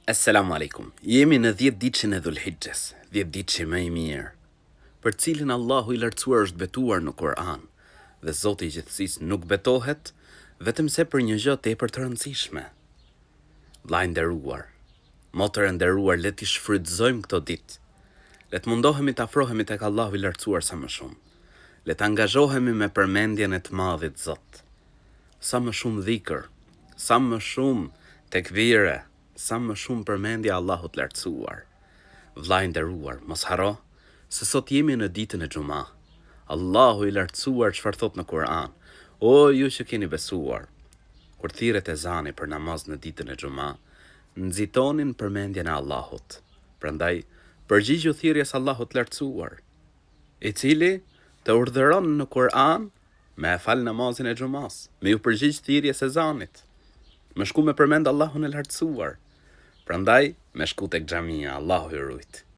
Assalamu alaikum. Jemi në 10 ditëshin e Dhulhijhes, 10 ditëshin më i mirë, për cilin Allahu i lartësuar është betuar në Kur'an, dhe Zoti i gjithësisë nuk betohet vetëm se për një gjë tepër të rëndësishme. Vllai nderuar, motër e nderuar, le t'i shfrytëzojmë këto ditë. Le të mundohemi të afrohemi tek Allahu i lartësuar sa më shumë. Le të angazhohemi me përmendjen e të Madhit Zot. Sa më shumë dhikr, sa më shumë tekbire, sa më shumë përmendje Allahut lartësuar. Vllai nderuar, mos haro se sot jemi në ditën e Xuma. Allahu i lartësuar çfarë thot në Kur'an? O ju që keni besuar, kur thirret ezani për namaz në ditën e Xuma, nxitonin përmendjen e Allahut. Prandaj, përgjigju thirrjes Allahut lartësuar, i cili të urdhëron në Kur'an me e fal namazin e Xumas, me ju përgjigj thirrjes ezanit, me shku me përmend Allahun e lartësuar. Prandaj, me shku tek xhamia, Allahu i rujt.